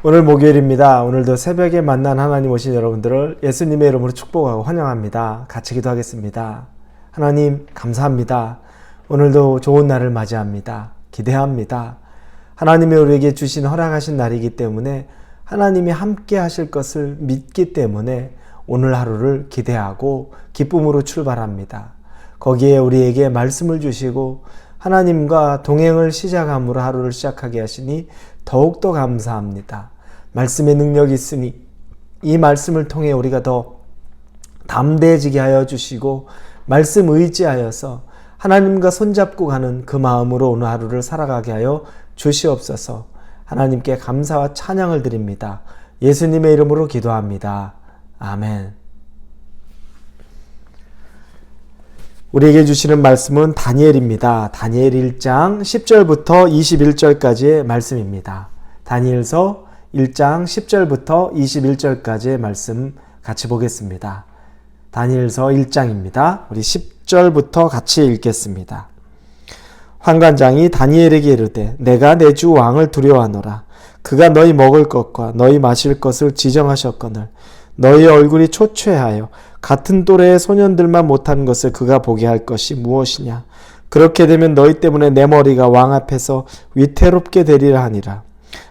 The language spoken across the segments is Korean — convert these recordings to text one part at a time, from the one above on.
오늘 목요일입니다. 오늘도 새벽에 만난 하나님 오신 여러분들을 예수님의 이름으로 축복하고 환영합니다. 같이 기도하겠습니다. 하나님 감사합니다. 오늘도 좋은 날을 맞이합니다. 기대합니다. 하나님이 우리에게 주신 허락하신 날이기 때문에 하나님이 함께 하실 것을 믿기 때문에 오늘 하루를 기대하고 기쁨으로 출발합니다. 거기에 우리에게 말씀을 주시고 하나님과 동행을 시작함으로 하루를 시작하게 하시니 더욱더 감사합니다. 말씀의 능력이 있으니 이 말씀을 통해 우리가 더 담대해지게 하여 주시고 말씀 의지하여서 하나님과 손잡고 가는 그 마음으로 오늘 하루를 살아가게 하여 주시옵소서. 하나님께 감사와 찬양을 드립니다. 예수님의 이름으로 기도합니다. 아멘. 우리에게 주시는 말씀은 다니엘입니다. 다니엘 1장 10절부터 21절까지의 말씀입니다. 다니엘서 1장 10절부터 21절까지의 말씀 같이 보겠습니다. 다니엘서 1장입니다. 우리 10절부터 같이 읽겠습니다. 환관장이 다니엘에게 이르되 내가 내 주 왕을 두려워하노라. 그가 너희 먹을 것과 너희 마실 것을 지정하셨거늘 너희 얼굴이 초췌하여 같은 또래의 소년들만 못한 것을 그가 보게 할 것이 무엇이냐. 그렇게 되면 너희 때문에 내 머리가 왕 앞에서 위태롭게 되리라 하니라.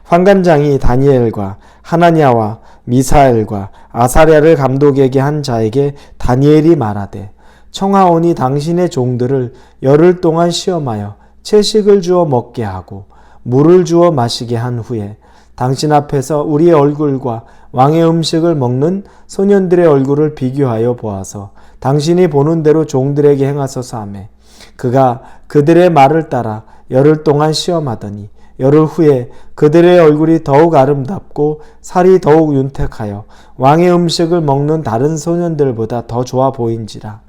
환관장이 다니엘과 하나냐와 미사엘과 아사랴를 감독에게 한 자에게 다니엘이 말하되 청하오니 당신의 종들을 열흘 동안 시험하여 채식을 주어 먹게 하고 물을 주어 마시게 한 후에 당신 앞에서 우리의 얼굴과 왕의 음식을 먹는 소년들의 얼굴을 비교하여 보아서 당신이 보는 대로 종들에게 행하소서 하매 그가 그들의 말을 따라 열흘 동안 시험하더니 열흘 후에 그들의 얼굴이 더욱 아름답고 살이 더욱 윤택하여 왕의 음식을 먹는 다른 소년들보다 더 좋아 보인지라.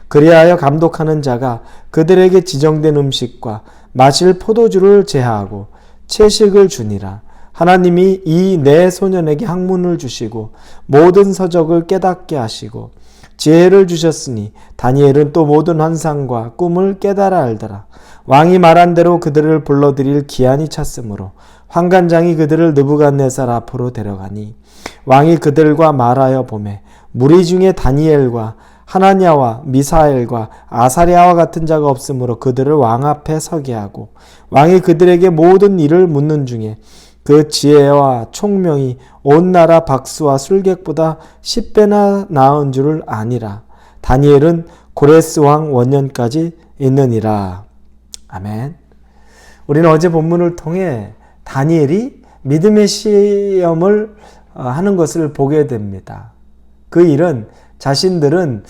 그리하여 감독하는 자가 그들에게 지정된 음식과 마실 포도주를 제하고 채식을 주니라. 하나님이 이 네 소년에게 학문을 주시고 모든 서적을 깨닫게 하시고 지혜를 주셨으니 다니엘은 또 모든 환상과 꿈을 깨달아 알더라. 왕이 말한 대로 그들을 불러들일 기한이 찼으므로 환관장이 그들을 느부갓네살 앞으로 데려가니 왕이 그들과 말하여 보매 무리 중에 다니엘과 하나냐와 미사엘과 아사랴와 같은 자가 없으므로 그들을 왕 앞에 서게 하고 왕이 그들에게 모든 일을 묻는 중에 그 지혜와 총명이 온 나라 박수와 술객보다 10배나 나은 줄을 아니라. 다니엘은 고레스 왕 원년까지 있느니라. 아멘. 우리는 어제 본문을 통해 다니엘이 믿음의 시험을 하는 것을 보게 됩니다. 그 일은 자신들은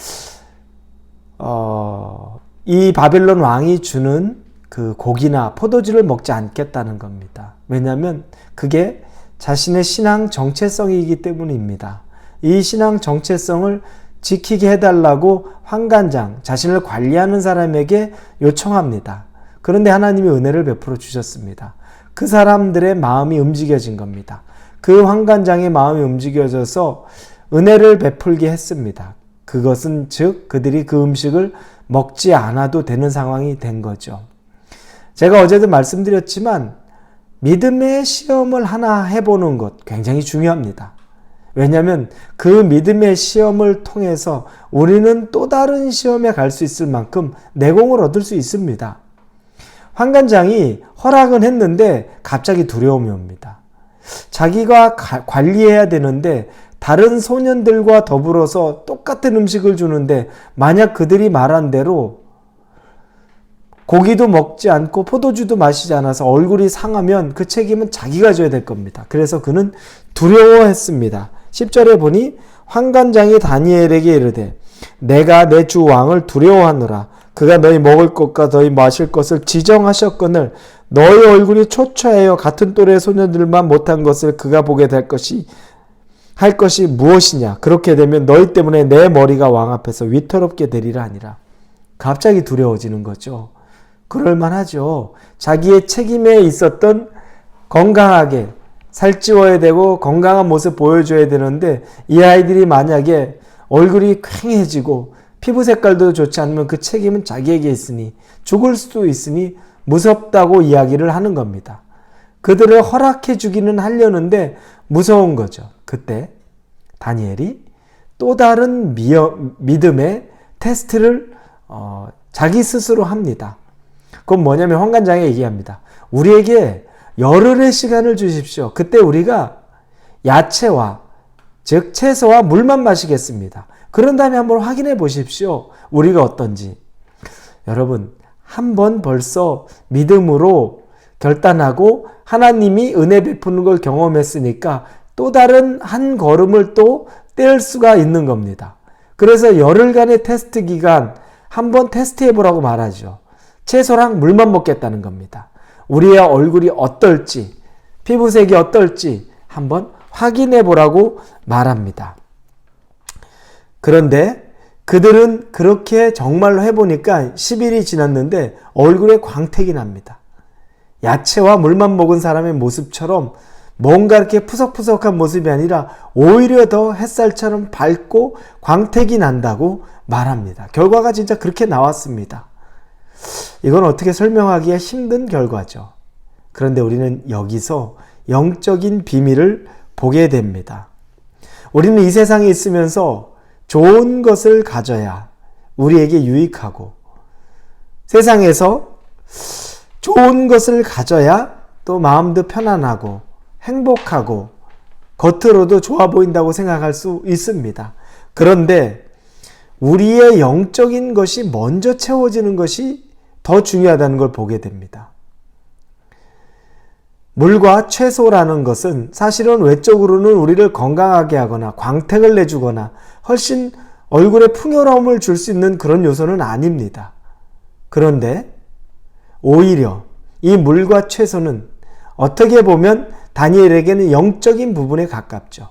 이 바벨론 왕이 주는 그 고기나 포도주를 먹지 않겠다는 겁니다. 왜냐하면 그게 자신의 신앙 정체성이기 때문입니다. 이 신앙 정체성을 지키게 해달라고 환관장, 자신을 관리하는 사람에게 요청합니다. 그런데 하나님이 은혜를 베풀어 주셨습니다. 그 사람들의 마음이 움직여진 겁니다. 그 환관장의 마음이 움직여져서 은혜를 베풀게 했습니다. 그것은 즉 그들이 그 음식을 먹지 않아도 되는 상황이 된 거죠. 제가 어제도 말씀드렸지만 믿음의 시험을 하나 해보는 것 굉장히 중요합니다. 왜냐하면 그 믿음의 시험을 통해서 우리는 또 다른 시험에 갈 수 있을 만큼 내공을 얻을 수 있습니다. 환관장이 허락은 했는데 갑자기 두려움이 옵니다. 자기가 관리해야 되는데 다른 소년들과 더불어서 똑같은 음식을 주는데 만약 그들이 말한 대로 고기도 먹지 않고 포도주도 마시지 않아서 얼굴이 상하면 그 책임은 자기가 져야 될 겁니다. 그래서 그는 두려워했습니다. 10절에 보니 환관장이 다니엘에게 이르되 내가 내 주 왕을 두려워하노라. 그가 너희 먹을 것과 너희 마실 것을 지정하셨거늘 너희 얼굴이 초췌하여 같은 또래의 소년들만 못한 것을 그가 보게 할 것이 무엇이냐. 그렇게 되면 너희 때문에 내 머리가 왕 앞에서 위태롭게 되리라 하니라. 갑자기 두려워지는 거죠. 그럴만하죠. 자기의 책임에 있었던 건강하게 살찌워야 되고 건강한 모습 보여줘야 되는데 이 아이들이 만약에 얼굴이 퀭해지고 피부 색깔도 좋지 않으면 그 책임은 자기에게 있으니 죽을 수도 있으니 무섭다고 이야기를 하는 겁니다. 그들을 허락해 주기는 하려는데 무서운 거죠. 그때 다니엘이 또 다른 믿음의 테스트를 자기 스스로 합니다. 그건 뭐냐면 환관장에 얘기합니다. 우리에게 열흘의 시간을 주십시오. 그때 우리가 야채와 즉 채소와 물만 마시겠습니다. 그런 다음에 한번 확인해 보십시오. 우리가 어떤지. 여러분, 한번 벌써 믿음으로 결단하고 하나님이 은혜 베푸는 걸 경험했으니까 또 다른 한 걸음을 또 뗄 수가 있는 겁니다. 그래서 열흘간의 테스트 기간 한번 테스트해 보라고 말하죠. 채소랑 물만 먹겠다는 겁니다. 우리의 얼굴이 어떨지, 피부색이 어떨지 한번 확인해 보라고 말합니다. 그런데 그들은 그렇게 정말로 해보니까 10일이 지났는데 얼굴에 광택이 납니다. 야채와 물만 먹은 사람의 모습처럼 뭔가 이렇게 푸석푸석한 모습이 아니라 오히려 더 햇살처럼 밝고 광택이 난다고 말합니다. 결과가 진짜 그렇게 나왔습니다. 이건 어떻게 설명하기가 힘든 결과죠. 그런데 우리는 여기서 영적인 비밀을 보게 됩니다. 우리는 이 세상에 있으면서 좋은 것을 가져야 우리에게 유익하고 세상에서 좋은 것을 가져야 또 마음도 편안하고 행복하고 겉으로도 좋아 보인다고 생각할 수 있습니다. 그런데 우리의 영적인 것이 먼저 채워지는 것이 더 중요하다는 걸 보게 됩니다. 물과 채소라는 것은 사실은 외적으로는 우리를 건강하게 하거나 광택을 내주거나 훨씬 얼굴에 풍요로움을 줄 수 있는 그런 요소는 아닙니다. 그런데 오히려 이 물과 채소는 어떻게 보면 다니엘에게는 영적인 부분에 가깝죠.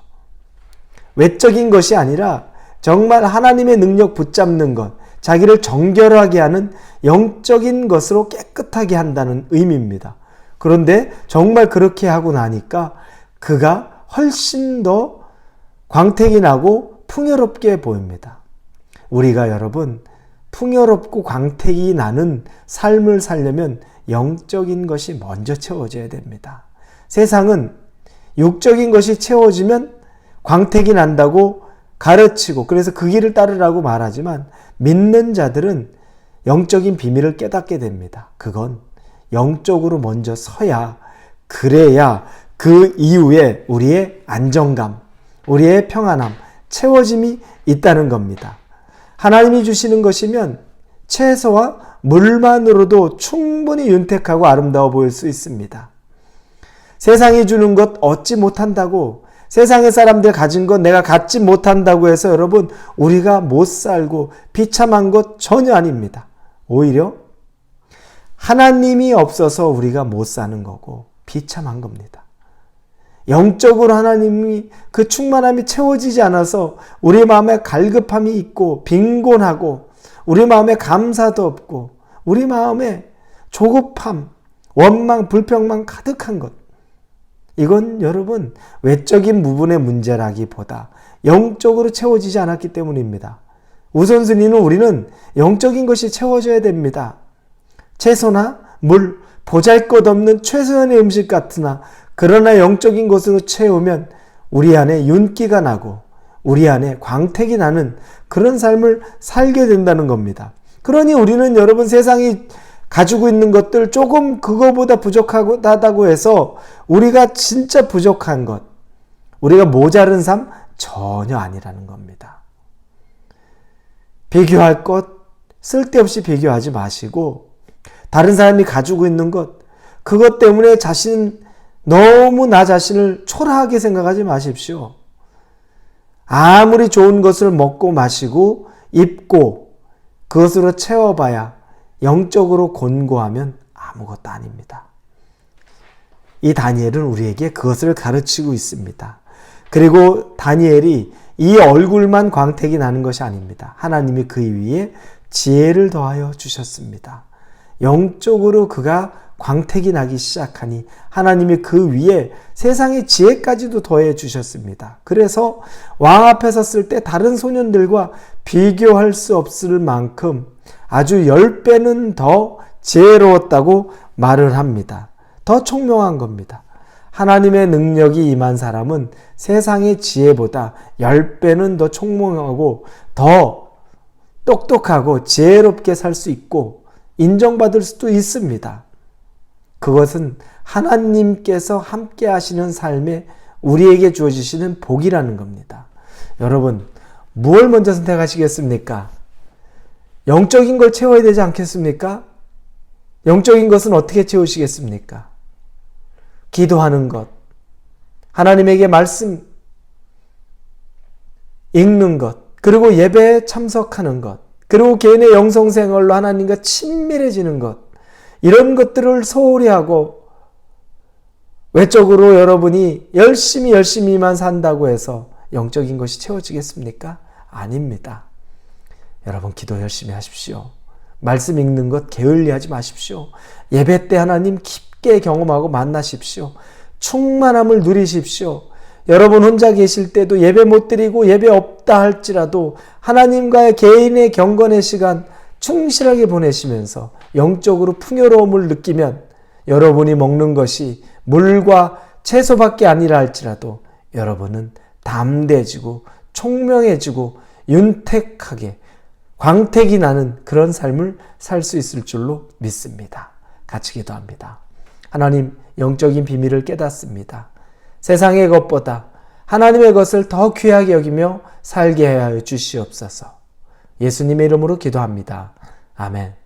외적인 것이 아니라 정말 하나님의 능력 붙잡는 것, 자기를 정결하게 하는 영적인 것으로 깨끗하게 한다는 의미입니다. 그런데 정말 그렇게 하고 나니까 그가 훨씬 더 광택이 나고 풍요롭게 보입니다. 우리가 여러분 풍요롭고 광택이 나는 삶을 살려면 영적인 것이 먼저 채워져야 됩니다. 세상은 육적인 것이 채워지면 광택이 난다고 가르치고 그래서 그 길을 따르라고 말하지만 믿는 자들은 영적인 비밀을 깨닫게 됩니다. 그건 영적으로 먼저 서야 그래야 그 이후에 우리의 안정감, 우리의 평안함, 채워짐이 있다는 겁니다. 하나님이 주시는 것이면 채소와 물만으로도 충분히 윤택하고 아름다워 보일 수 있습니다. 세상이 주는 것 얻지 못한다고 세상의 사람들 가진 것 내가 갖지 못한다고 해서 여러분 우리가 못 살고 비참한 것 전혀 아닙니다. 오히려 하나님이 없어서 우리가 못 사는 거고 비참한 겁니다. 영적으로 하나님이 그 충만함이 채워지지 않아서 우리 마음에 갈급함이 있고 빈곤하고 우리 마음에 감사도 없고 우리 마음에 조급함, 원망, 불평만 가득한 것. 이건 여러분 외적인 부분의 문제라기보다 영적으로 채워지지 않았기 때문입니다. 우선순위는 우리는 영적인 것이 채워져야 됩니다. 채소나 물, 보잘것없는 최소한의 음식 같으나 그러나 영적인 것으로 채우면 우리 안에 윤기가 나고 우리 안에 광택이 나는 그런 삶을 살게 된다는 겁니다. 그러니 우리는 여러분 세상이 가지고 있는 것들 조금 그거보다 부족하다고 해서 우리가 진짜 부족한 것, 우리가 모자른 삶 전혀 아니라는 겁니다. 비교할 것 쓸데없이 비교하지 마시고 다른 사람이 가지고 있는 것 그것 때문에 너무 나 자신을 초라하게 생각하지 마십시오. 아무리 좋은 것을 먹고 마시고 입고 그것으로 채워봐야 영적으로 곤고하면 아무것도 아닙니다. 이 다니엘은 우리에게 그것을 가르치고 있습니다. 그리고 다니엘이 이 얼굴만 광택이 나는 것이 아닙니다. 하나님이 그 위에 지혜를 더하여 주셨습니다. 영적으로 그가 광택이 나기 시작하니 하나님이 그 위에 세상의 지혜까지도 더해 주셨습니다. 그래서 왕 앞에 섰을 때 다른 소년들과 비교할 수 없을 만큼 아주 10배는 더 지혜로웠다고 말을 합니다. 더 총명한 겁니다. 하나님의 능력이 임한 사람은 세상의 지혜보다 10배는 더 총명하고 더 똑똑하고 지혜롭게 살 수 있고 인정받을 수도 있습니다. 그것은 하나님께서 함께 하시는 삶에 우리에게 주어지시는 복이라는 겁니다. 여러분, 무엇을 먼저 선택하시겠습니까? 영적인 걸 채워야 되지 않겠습니까? 영적인 것은 어떻게 채우시겠습니까? 기도하는 것, 하나님에게 말씀 읽는 것, 그리고 예배에 참석하는 것, 그리고 개인의 영성생활로 하나님과 친밀해지는 것, 이런 것들을 소홀히 하고 외적으로 여러분이 열심히만 산다고 해서 영적인 것이 채워지겠습니까? 아닙니다. 여러분, 기도 열심히 하십시오. 말씀 읽는 것 게을리하지 마십시오. 예배 때 하나님 깊게 경험하고 만나십시오. 충만함을 누리십시오. 여러분 혼자 계실 때도 예배 못 드리고 예배 없다 할지라도 하나님과의 개인의 경건의 시간 충실하게 보내시면서 영적으로 풍요로움을 느끼면 여러분이 먹는 것이 물과 채소밖에 아니라 할지라도 여러분은 담대해지고 총명해지고 윤택하게 광택이 나는 그런 삶을 살 수 있을 줄로 믿습니다. 같이 기도합니다. 하나님, 영적인 비밀을 깨닫습니다. 세상의 것보다 하나님의 것을 더 귀하게 여기며 살게 하여 주시옵소서. 예수님의 이름으로 기도합니다. 아멘.